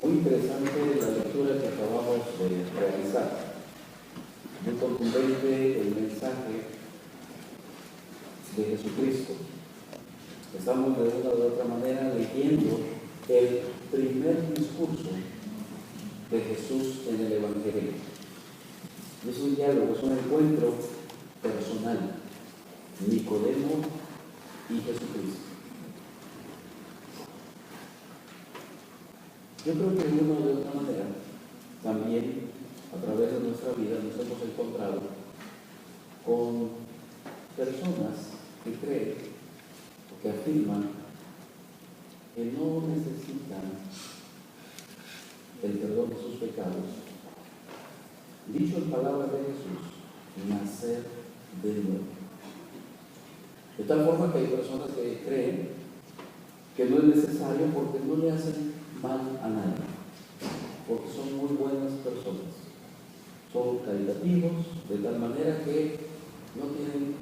Muy interesante la lectura que acabamos de realizar. Muy contundente el mensaje de Jesucristo. Estamos de una u otra manera leyendo el primer discurso de Jesús en el Evangelio. Es un diálogo, es un encuentro personal. Nicodemo y Jesucristo. Yo creo que de una u otra manera, también a través de nuestra vida nos hemos encontrado con personas que creen o que afirman que no necesitan el perdón de sus pecados. Dicho en palabras de Jesús, nacer de nuevo. De tal forma que hay personas que creen que no es necesario porque no le hacen mal a nadie, porque son muy buenas personas, son caritativos, de tal manera que no tienen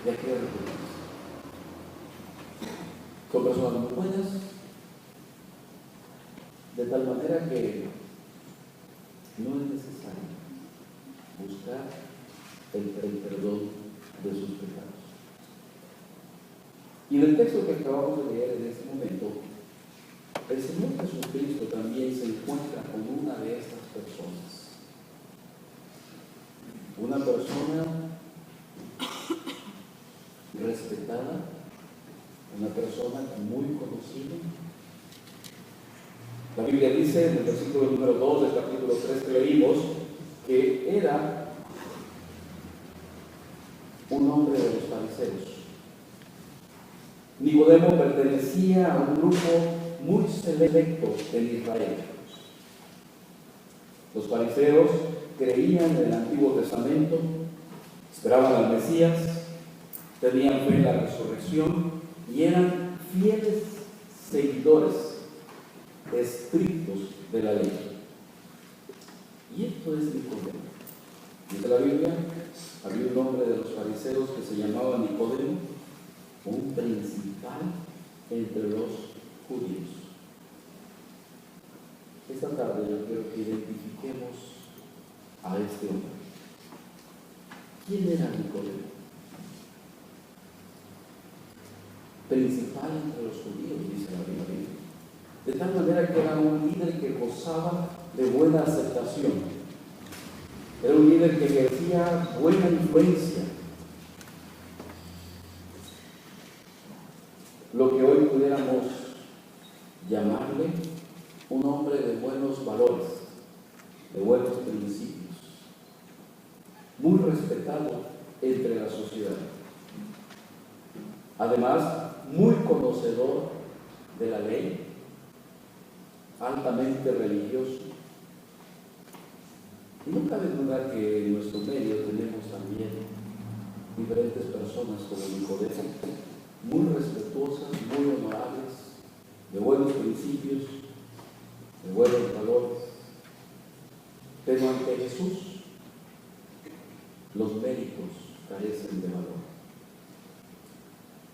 de qué arrepentirse. Son personas muy buenas, de tal manera que no es necesario buscar el perdón de sus pecados. Y en el texto que acabamos de leer en este momento, el Señor Jesucristo también se encuentra con una de estas personas. Una persona respetada, una persona muy conocida. La Biblia dice en el versículo número 2 del capítulo 3 que leímos que era un hombre de los fariseos. Nicodemo pertenecía a un grupo muy selecto en Israel. Los fariseos creían en el Antiguo Testamento, esperaban al Mesías, tenían fe en la resurrección y eran fieles seguidores estrictos de la ley. Y esto es Nicodemo. Dice la Biblia, había un hombre de los fariseos que se llamaba Nicodemo, un principal entre los judíos. Esta tarde yo quiero que identifiquemos a este hombre. ¿Quién era Nicodemo? Principal entre los judíos, dice la Biblia. De tal manera que era un líder que gozaba de buena aceptación. Era un líder que ejercía buena influencia. Lo que hoy pudiéramos llamarle un hombre de buenos valores, de buenos principios, muy respetado entre la sociedad. Además, muy conocedor de la ley, altamente religioso. Y no cabe duda que en nuestro medio tenemos también diferentes personas como Nicodemo, muy respetuosas, muy honorables, de buenos principios, de buenos valores. Pero ante Jesús, los méritos carecen de valor.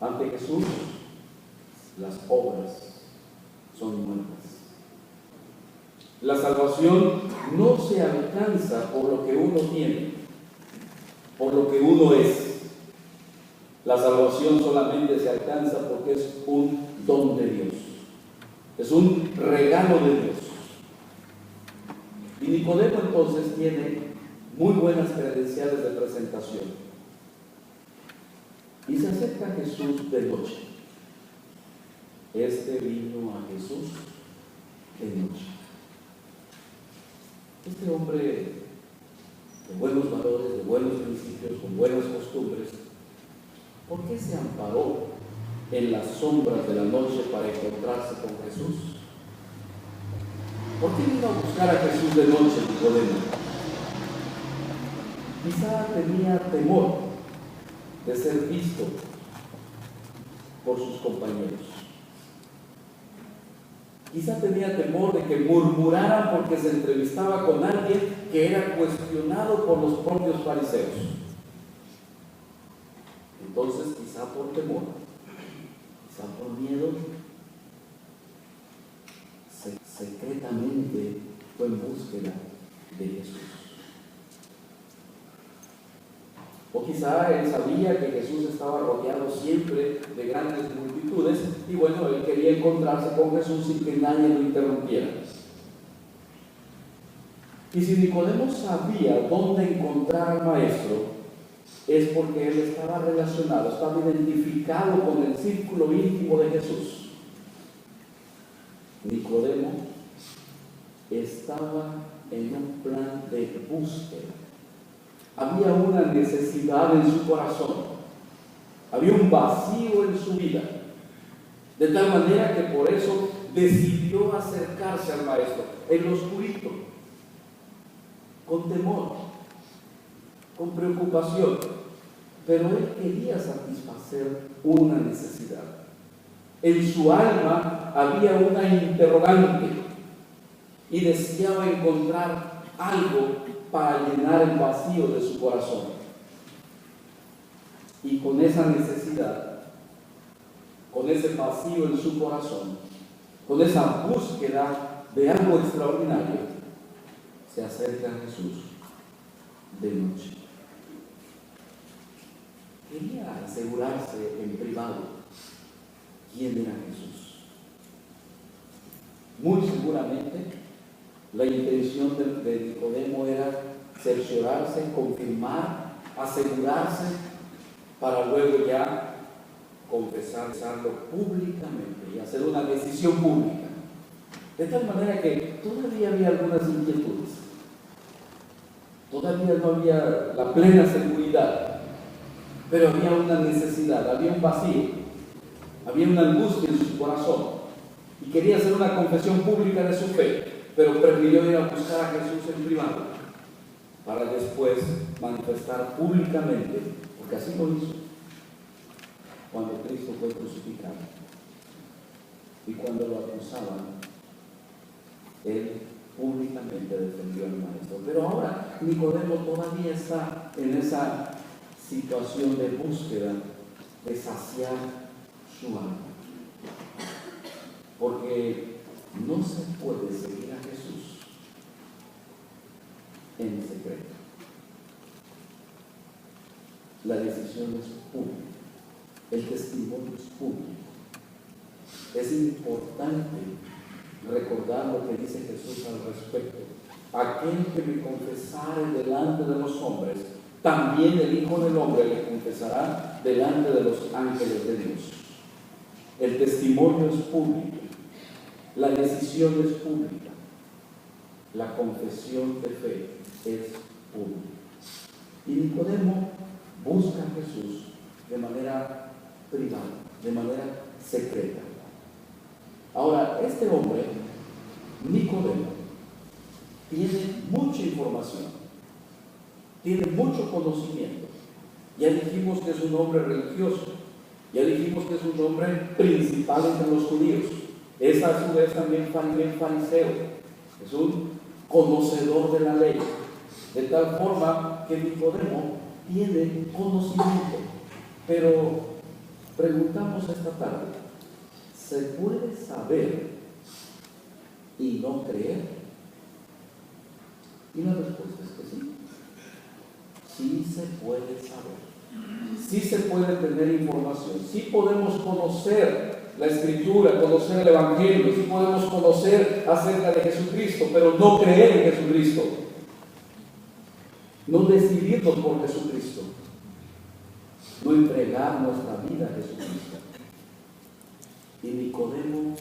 Ante Jesús, las obras son muertas. La salvación no se alcanza por lo que uno tiene, por lo que uno es. La salvación solamente se alcanza porque es un don de Dios. Es un regalo de Dios. Y Nicodemo entonces tiene muy buenas credenciales de presentación. Y se acerca a Jesús de noche. Este vino a Jesús de noche. Este hombre de buenos valores, de buenos principios, con buenas costumbres, ¿por qué se amparó en las sombras de la noche para encontrarse con Jesús? ¿Por qué vino a buscar a Jesús de noche, Nicodemo? Quizá tenía temor de ser visto por sus compañeros. Quizá tenía temor de que murmuraran porque se entrevistaba con alguien que era cuestionado por los propios fariseos. Entonces, quizá por temor, quizá por miedo, secretamente realmente fue en búsqueda de Jesús. O quizá él sabía que Jesús estaba rodeado siempre de grandes multitudes y bueno, él quería encontrarse con Jesús sin que nadie lo interrumpiera. Y si Nicodemo sabía dónde encontrar al maestro, es porque él estaba relacionado, estaba identificado con el círculo íntimo de Jesús. Nicodemo estaba en un plan de búsqueda. Había una necesidad en su corazón. Había un vacío en su vida. De tal manera que por eso decidió acercarse al maestro en lo oscurito, con temor, con preocupación. Pero él quería satisfacer una necesidad. En su alma había una interrogante y deseaba encontrar algo para llenar el vacío de su corazón. Y con esa necesidad, con ese vacío en su corazón, con esa búsqueda de algo extraordinario, se acerca a Jesús de noche. Quería asegurarse en privado quién era Jesús. Muy seguramente la intención de Nicodemo era cerciorarse, confirmar, asegurarse, para luego ya confesarlo públicamente y hacer una decisión pública. De tal manera que todavía había algunas inquietudes. Todavía no había la plena seguridad, pero había una necesidad, había un vacío, había una angustia en su corazón y quería hacer una confesión pública de su fe, pero prefirió ir a buscar a Jesús en privado para después manifestar públicamente, porque así lo hizo cuando Cristo fue crucificado y cuando lo acusaban, él públicamente defendió al maestro. Pero ahora Nicodemo todavía está en esa situación de búsqueda, de saciar su alma, porque no se puede seguir a Jesús en secreto. La decisión es pública, el testimonio es público. Es importante recordar lo que dice Jesús al respecto. Aquel que me confesare delante de los hombres, también el Hijo del Hombre le confesará delante de los ángeles de Dios. El testimonio es público, la decisión es pública, la confesión de fe es pública. Y Nicodemo busca a Jesús de manera privada, de manera secreta. Ahora, este hombre, Nicodemo, tiene mucha información, tiene mucho conocimiento. Ya dijimos que es un hombre religioso, ya dijimos que es un hombre principal entre los judíos. Es a su vez también fariseo, es un conocedor de la ley, de tal forma que Nicodemo tiene conocimiento. Pero preguntamos esta tarde, ¿se puede saber y no creer? Y la respuesta es que sí. Sí se puede saber. Sí se puede tener información. Sí podemos conocer la Escritura, conocer el Evangelio. Sí podemos conocer acerca de Jesucristo, pero no creer en Jesucristo. No decidirnos por Jesucristo. No entregar nuestra vida a Jesucristo. Y Nicodemo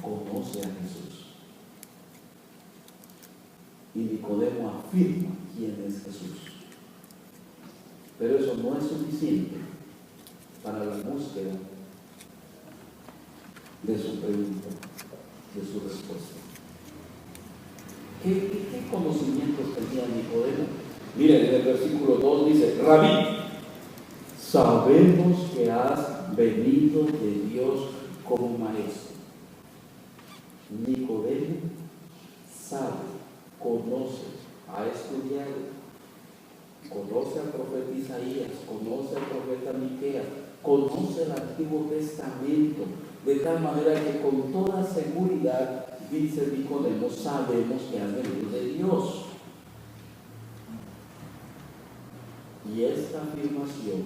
conoce a Jesús. Y Nicodemo afirma quién es Jesús. Pero eso no es suficiente para la búsqueda de su pregunta, de su respuesta. ¿Qué conocimientos tenía Nicodemo? Miren, en el versículo 2 dice: Rabí, sabemos que has venido de Dios como maestro. Nicodemo sabe, conoce, ha estudiado, conoce al profeta Isaías, conoce al profeta Miqueas, conoce el Antiguo Testamento, de tal manera que con toda seguridad dice Nicodemo, sabemos que has venido de Dios. Y esta afirmación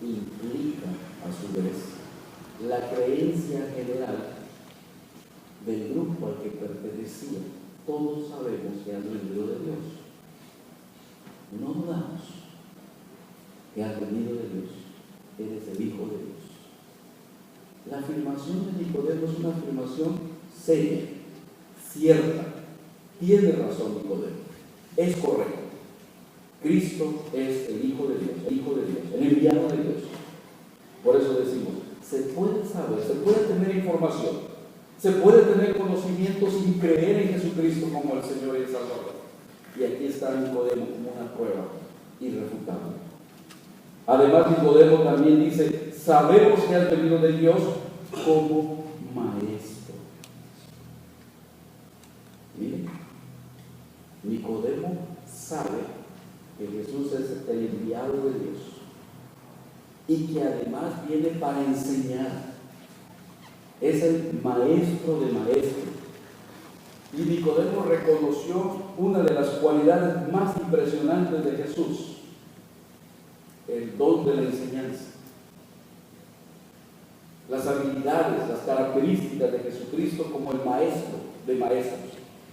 implica, a su vez, la creencia general del grupo al que pertenecía. Todos sabemos que has venido de Dios. No dudamos que has venido de Dios. Eres el Hijo de Dios. La afirmación de Nicodemo es una afirmación seria, cierta. Tiene razón Nicodemo. Es correcto. Cristo es el Hijo de Dios, el enviado de Dios. Por eso decimos, se puede saber, se puede tener información, se puede tener conocimiento sin creer en Jesucristo como el Señor y el Salvador. Y aquí está Nicodemo como una prueba irrefutable. Además, Nicodemo también dice, sabemos que has venido de Dios como maestro. Miren, Nicodemo sabe que Jesús es el enviado de Dios y que además viene para enseñar. Es el maestro de maestros. Y Nicodemo reconoció una de las cualidades más impresionantes de Jesús: el don de la enseñanza. Las habilidades, las características de Jesucristo como el maestro de maestros,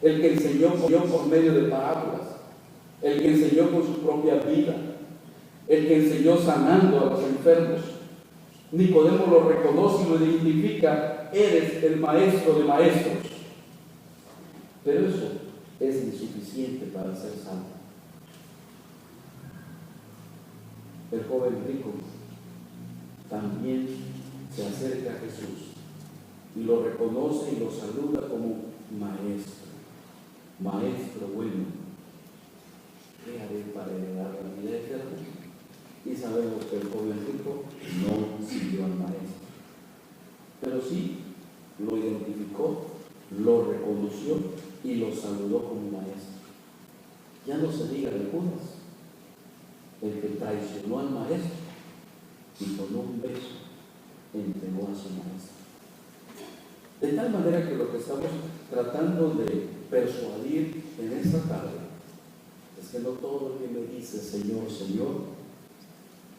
el que enseñó por medio de parábolas, el que enseñó con su propia vida, el que enseñó sanando a los enfermos. Nicodemo lo reconoce y lo identifica: eres el maestro de maestros. Pero eso es insuficiente para ser salvo. El joven rico también se acerca a Jesús y lo reconoce y lo saluda como maestro. Maestro bueno, ¿qué haré para heredar la vida eterna? Y sabemos que el joven rico no siguió al maestro, pero sí lo identificó, lo reconoció y lo saludó como maestro. Ya no se diga de Judas, el que traicionó al maestro y con un beso entregó a su maestro. De tal manera que lo que estamos tratando de persuadir en esta tarde es que no todo el que me dice Señor, Señor,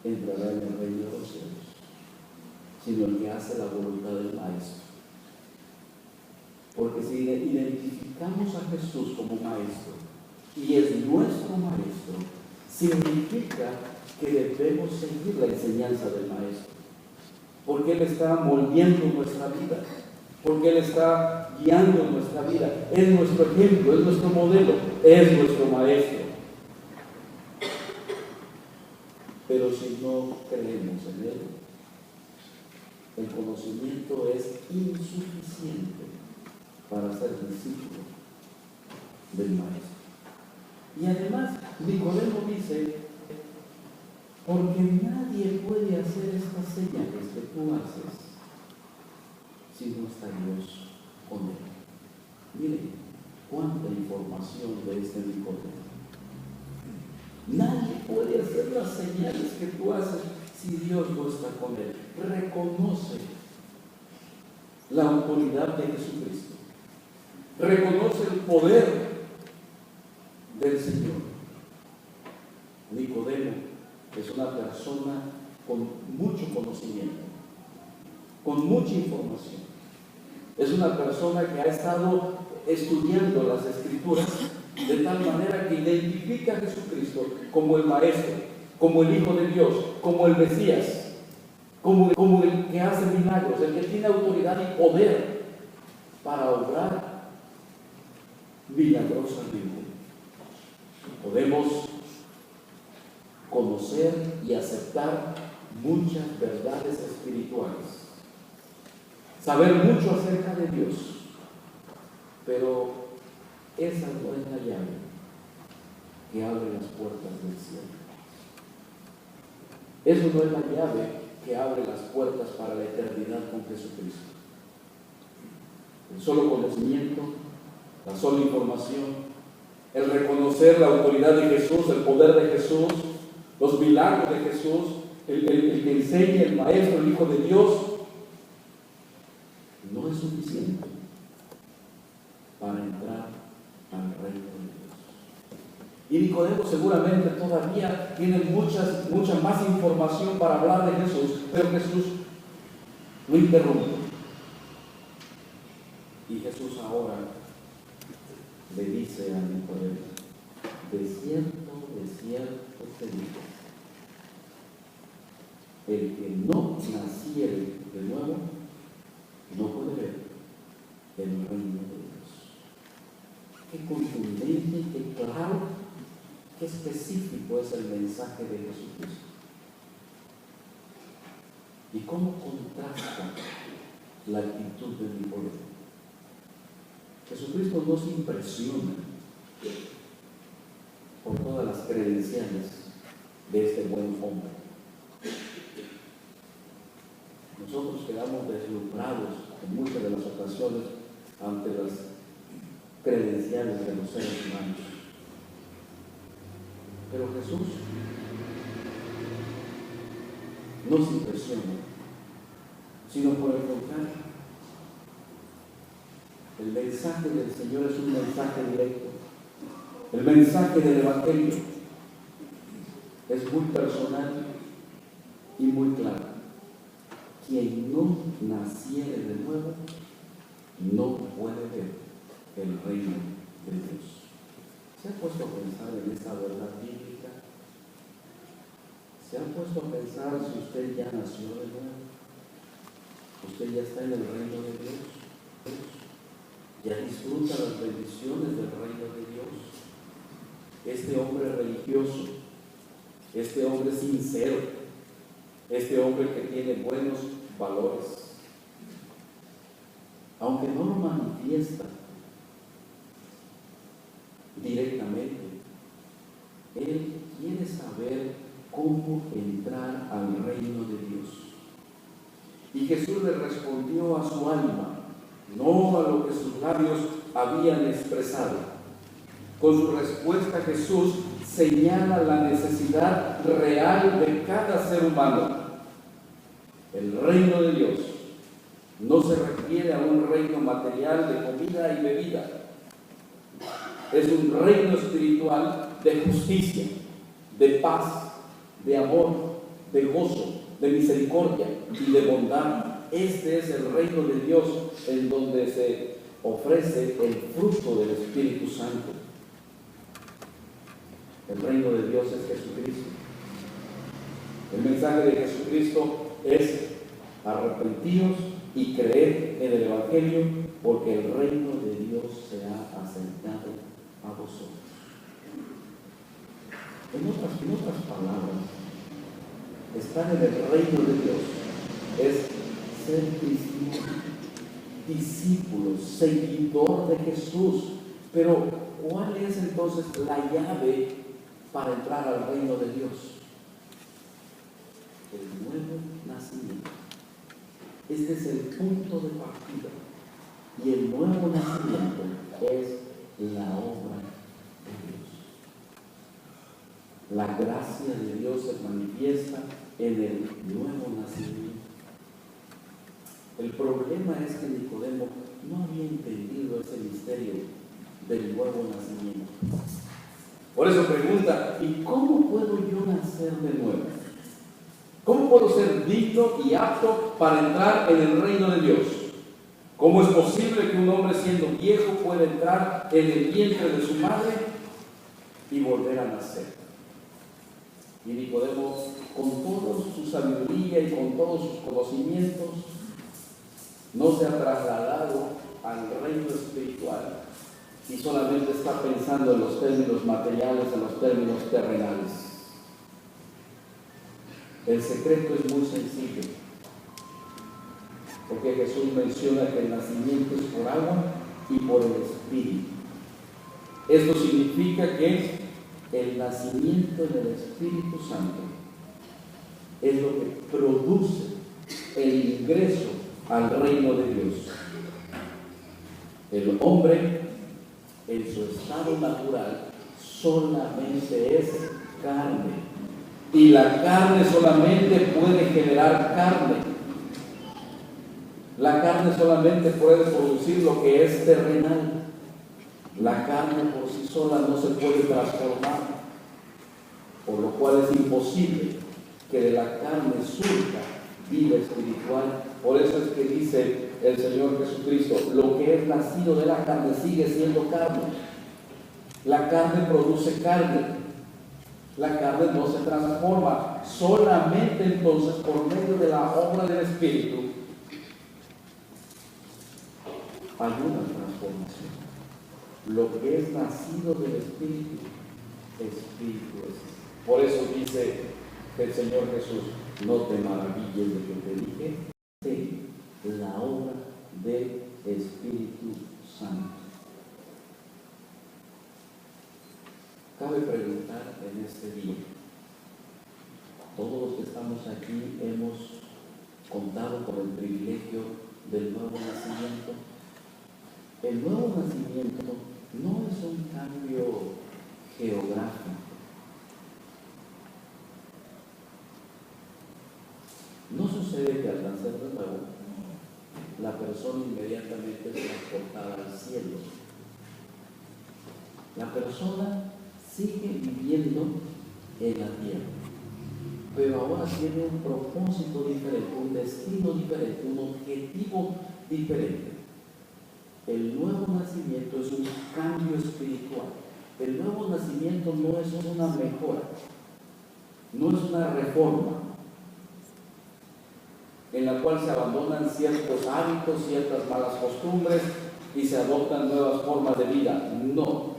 entrará en el reino de los cielos, sino el que hace la voluntad del maestro. Porque si identificamos a Jesús como maestro y es nuestro maestro, significa que debemos seguir la enseñanza del maestro, porque Él está moldeando nuestra vida, porque Él está guiando nuestra vida. Es nuestro ejemplo, es nuestro modelo, es nuestro maestro. Pero si no creemos en Él, el conocimiento es insuficiente para ser discípulo del maestro. Y además, Nicodemo dice, porque nadie puede hacer estas señales que tú haces si no está Dios con él. Miren cuánta información de este Nicodemo. Nadie puede hacer las señales que tú haces si Dios no está con él. Reconoce la autoridad de Jesucristo. Reconoce el poder del Señor. Nicodemo es una persona con mucho conocimiento, con mucha información. Es una persona que ha estado estudiando las Escrituras de tal manera que identifica a Jesucristo como el Maestro, como el Hijo de Dios, como el Mesías, como el que hace milagros, el que tiene autoridad y poder para obrar milagrosamente. Podemos conocer y aceptar muchas verdades espirituales, saber mucho acerca de Dios, pero esa no es la llave que abre las puertas del cielo. Eso no es la llave que abre las puertas para la eternidad con Jesucristo. El solo conocimiento, la sola información, el reconocer la autoridad de Jesús, el poder de Jesús, los milagros de Jesús, el que enseña, el Maestro, el Hijo de Dios, no es suficiente Y Nicodemo seguramente todavía tiene mucha más información para hablar de Jesús, pero Jesús lo interrumpe. Y Jesús ahora le dice a Nicodemo: de cierto te digo, el que no naciere de nuevo no puede ver el reino de Dios. Qué contundente, qué claro, qué específico es el mensaje de Jesucristo. Y cómo contrasta la actitud de Nicodemo. Jesucristo no se impresiona por todas las credenciales de este buen hombre. Nosotros quedamos deslumbrados en muchas de las ocasiones ante las credenciales de los seres humanos. Pero Jesús no se impresiona, sino por el contrario. El mensaje del Señor es un mensaje directo. El mensaje del Evangelio es muy personal y muy claro. Quien no naciere de nuevo no puede ver el reino de Dios. ¿Se ha puesto a pensar en esta verdad bíblica? ¿Se ha puesto a pensar si usted ya nació de nuevo? ¿Usted ya está en el reino de Dios? ¿Ya disfruta las bendiciones del reino de Dios? Este hombre religioso, este hombre sincero, este hombre que tiene buenos valores, aunque no lo manifiesta directamente, él quiere saber cómo entrar al reino de Dios. Y Jesús le respondió a su alma, no a lo que sus labios habían expresado. Con su respuesta, Jesús señala la necesidad real de cada ser humano. El reino de Dios no se refiere a un reino material de comida y bebida. Es un reino espiritual de justicia, de paz, de amor, de gozo, de misericordia y de bondad. Este es el reino de Dios en donde se ofrece el fruto del Espíritu Santo. El reino de Dios es Jesucristo. El mensaje de Jesucristo es: arrepentíos y creed en el Evangelio, porque el reino de Dios se ha acercado a vosotros. En otras palabras, estar en el reino de Dios es ser cristiano, discípulo, seguidor de Jesús. Pero, ¿cuál es entonces la llave para entrar al reino de Dios? El nuevo nacimiento. Este es el punto de partida. Y el nuevo nacimiento es la obra de Dios. La gracia de Dios se manifiesta en el nuevo nacimiento. El problema es que Nicodemo no había entendido ese misterio del nuevo nacimiento. Por eso pregunta: ¿y cómo puedo yo nacer de nuevo? ¿Cómo puedo ser digno y apto para entrar en el reino de Dios? ¿Cómo es posible que un hombre siendo viejo pueda entrar en el vientre de su madre y volver a nacer? Y Nicodemo, con toda su sabiduría y con todos sus conocimientos, no se ha trasladado al reino espiritual y solamente está pensando en los términos materiales, en los términos terrenales. El secreto es muy sencillo, porque Jesús menciona que el nacimiento es por agua y por el Espíritu. Esto significa que el nacimiento del Espíritu Santo es lo que produce el ingreso al reino de Dios. El hombre, en su estado natural, solamente es carne. Y la carne solamente puede generar carne. La carne solamente puede producir lo que es terrenal. La carne por sí sola no se puede transformar, por lo cual es imposible que de la carne surja vida espiritual. Por eso es que dice el Señor Jesucristo, lo que es nacido de la carne sigue siendo carne. La carne produce carne. La carne no se transforma. Solamente entonces por medio de la obra del Espíritu hay una transformación. Lo que es nacido del Espíritu, Espíritu es. Por eso dice el Señor Jesús, no te maravilles de que te dije, de la obra del Espíritu Santo. Cabe preguntar en este día, todos los que estamos aquí hemos contado con el privilegio del nuevo nacimiento. El nuevo nacimiento no es un cambio geográfico. No sucede que al nacer de nuevo, la persona inmediatamente es transportada al cielo. La persona sigue viviendo en la tierra, pero ahora tiene un propósito diferente, un destino diferente, un objetivo diferente. El nuevo nacimiento es un cambio espiritual. El nuevo nacimiento no es una mejora, no es una reforma en la cual se abandonan ciertos hábitos, ciertas malas costumbres y se adoptan nuevas formas de vida. No.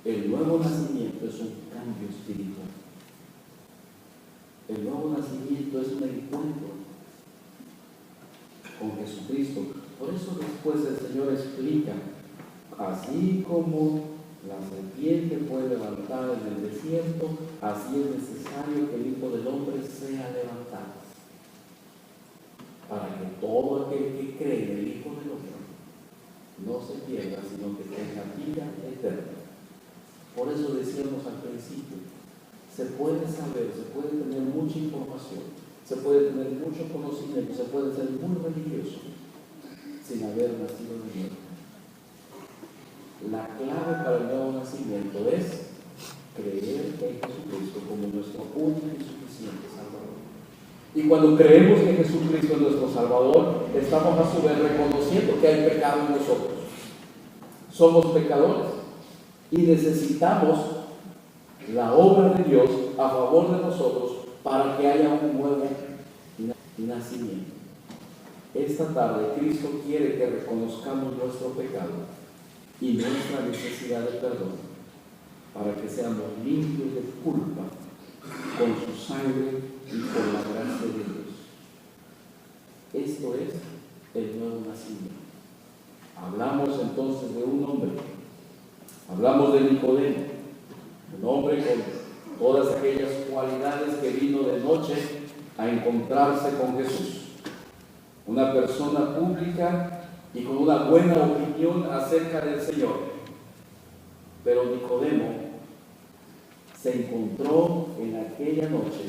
El nuevo nacimiento es un cambio espiritual. El nuevo nacimiento es un encuentro con Jesucristo. Por eso después el Señor explica, así como la serpiente puede levantar en el desierto, así es necesario que el Hijo del Hombre sea levantado, para que todo aquel que cree en el Hijo del Hombre no se pierda, sino que tenga vida eterna. Por eso decíamos al principio, se puede saber, se puede tener mucha información, se puede tener mucho conocimiento, se puede ser muy religioso sin haber nacido de nuevo. La clave para el nuevo nacimiento es creer en Jesucristo como nuestro único y suficiente Salvador. Y cuando creemos que Jesucristo es nuestro Salvador, estamos a su vez reconociendo que hay pecado en nosotros. Somos pecadores y necesitamos la obra de Dios a favor de nosotros para que haya un nuevo nacimiento. Esta tarde Cristo quiere que reconozcamos nuestro pecado y nuestra necesidad de perdón para que seamos limpios de culpa con su sangre y por la gracia de Dios. Esto es el nuevo nacimiento. Hablamos entonces de un hombre. Hablamos de Nicodemo, un hombre con todas aquellas cualidades que vino de noche a encontrarse con Jesús. Una persona pública y con una buena opinión acerca del Señor. Pero Nicodemo se encontró en aquella noche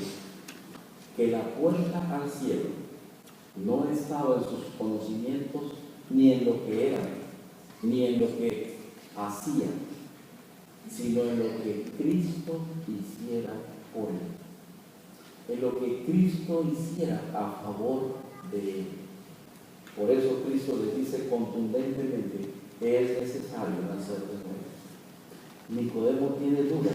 que la puerta al cielo no estaba en sus conocimientos, ni en lo que eran, ni en lo que hacían, sino en lo que Cristo hiciera por él. En lo que Cristo hiciera a favor de él. Por eso Cristo les dice contundentemente, es necesario nacer de nuevo. Nicodemo tiene dudas.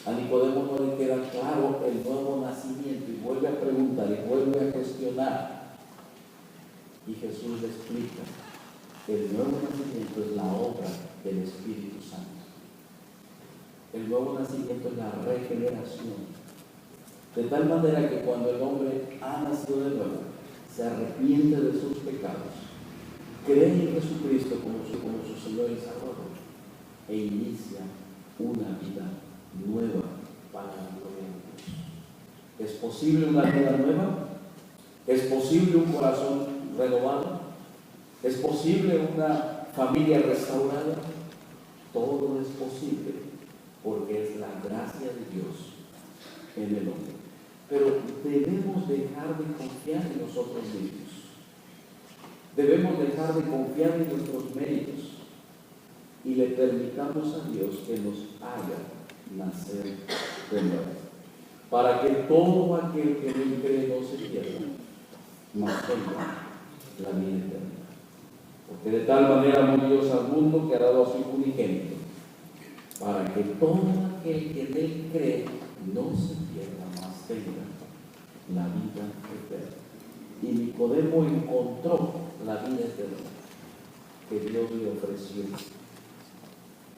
A Nicodemo no le queda claro el nuevo nacimiento y vuelve a preguntar y vuelve a cuestionar. Y Jesús le explica, el nuevo nacimiento es la obra del Espíritu Santo. El nuevo nacimiento es la regeneración. De tal manera que cuando el hombre ha nacido de nuevo, se arrepiente de sus pecados, cree en Jesucristo como su Señor y Salvador, e inicia una vida nueva para la gloria de Dios. ¿Es posible una vida nueva? ¿Es posible un corazón renovado? ¿Es posible una familia restaurada? Todo es posible porque es la gracia de Dios en el hombre. Pero debemos dejar de confiar en nosotros mismos. Debemos dejar de confiar en nuestros méritos. y le permitamos a Dios que nos haga nacer de nuevo, para que todo aquel que en él cree no se pierda, mas tenga la vida eterna. Porque de tal manera amó Dios al mundo que ha dado a su Hijo unigénito, para que todo aquel que en él cree no se pierda, mas tenga la vida eterna. Y Nicodemo encontró la vida eterna que Dios le ofreció.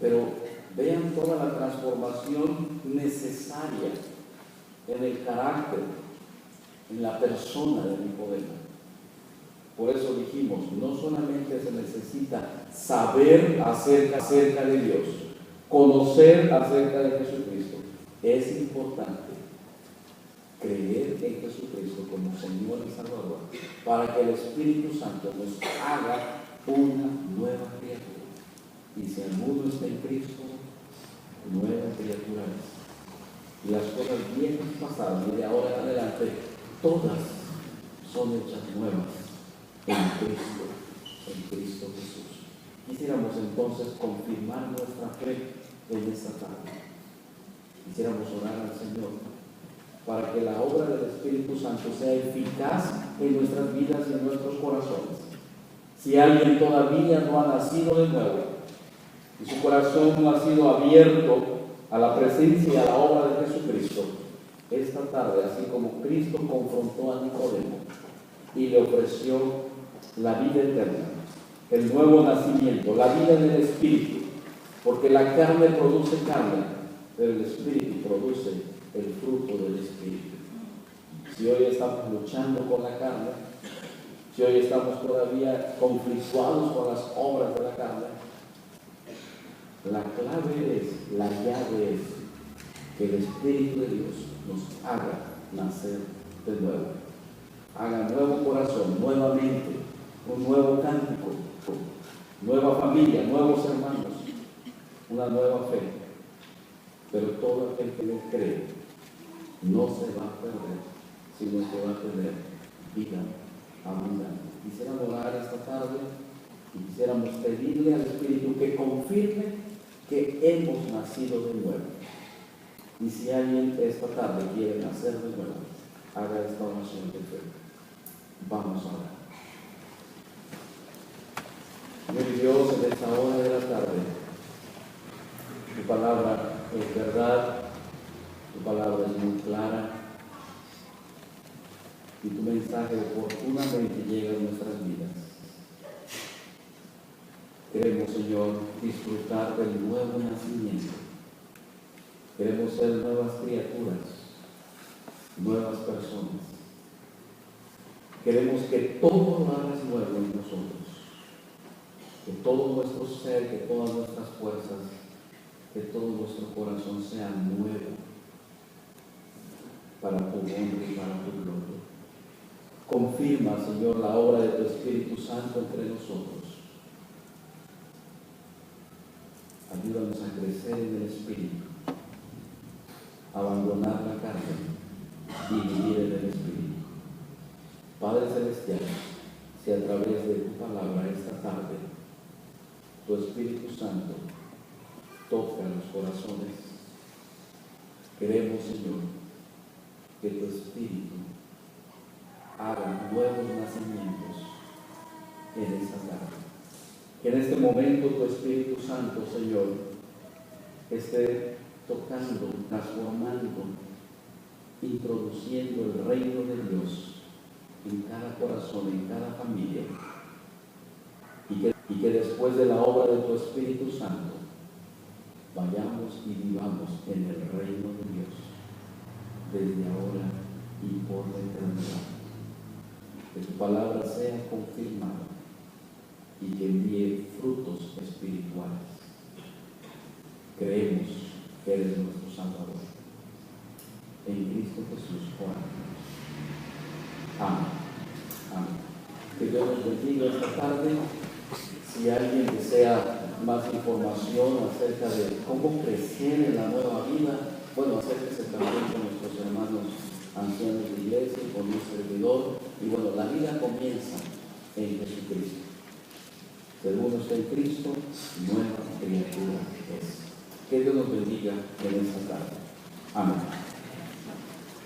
Pero vean toda la transformación necesaria en el carácter, en la persona de Nicodemo. Por eso dijimos, no solamente se necesita saber acerca de Dios, conocer acerca de Jesucristo, es importante creer en Jesucristo como Señor y Salvador, para que el Espíritu Santo nos haga una nueva criatura. Y si alguno está en Cristo, nueva criatura es. Y las cosas viejas pasadas y de ahora en adelante, todas son hechas nuevas en Cristo Jesús. Quisiéramos entonces confirmar nuestra fe en esta tarde. Quisiéramos orar al Señor para que la obra del Espíritu Santo sea eficaz en nuestras vidas y en nuestros corazones. Si alguien todavía no ha nacido de nuevo y su corazón no ha sido abierto a la presencia y a la obra de Jesucristo, esta tarde, así como Cristo confrontó a Nicodemo y le ofreció la vida eterna, el nuevo nacimiento, la vida en el Espíritu, porque la carne produce carne, pero el Espíritu produce el fruto del Espíritu. Si hoy estamos luchando con la carne, si hoy estamos todavía conflictuados con las obras de la carne, la clave es, la llave es que el Espíritu de Dios nos haga nacer de nuevo, haga nuevo corazón, nuevamente, un nuevo cántico, nueva familia, nuevos hermanos, una nueva fe. Pero todo aquel que le cree no se va a perder, sino que va a tener vida abundante. Quisiéramos orar esta tarde y quisiéramos pedirle al Espíritu que confirme que hemos nacido de nuevo. Y si alguien esta tarde quiere nacer de nuevo, haga esta oración de fe. Vamos a orar. Mi Dios, en esta hora de la tarde, tu palabra es verdad, tu palabra es muy clara y tu mensaje oportunamente llega a nuestras vidas. Queremos, Señor, disfrutar del nuevo nacimiento. Queremos ser nuevas criaturas, nuevas personas. Queremos que todo lo hagas nuevo en nosotros, que todo nuestro ser, que todas nuestras fuerzas, que todo nuestro corazón sea nuevo para tu honra y para tu gloria. Confirma, Señor, la obra de tu Espíritu Santo entre nosotros. Ayúdanos a crecer en el Espíritu, a abandonar la carne y vivir en el Espíritu. Padre Celestial, si a través de tu palabra esta tarde tu Espíritu Santo toca los corazones, queremos, Señor, que tu Espíritu haga nuevos nacimientos en esta tarde. Que en este momento tu Espíritu Santo, Señor, esté tocando, transformando, introduciendo el reino de Dios en cada corazón, en cada familia. Y que después de la obra de tu Espíritu Santo, vayamos y vivamos en el reino de Dios, desde ahora y por la eternidad. Que tu palabra sea confirmada y que envíe frutos espirituales. Creemos que eres nuestro Salvador. En Cristo Jesús, oramos. Amén. Amén. Que Dios nos bendiga esta tarde. Si alguien desea más información acerca de cómo crecer en la nueva vida, bueno, acérquese también con nuestros hermanos ancianos de iglesia y con un servidor. Y bueno, la vida comienza en Jesucristo. Si alguno está en Cristo, nueva criatura es. Que Dios nos bendiga en esta tarde. Amén.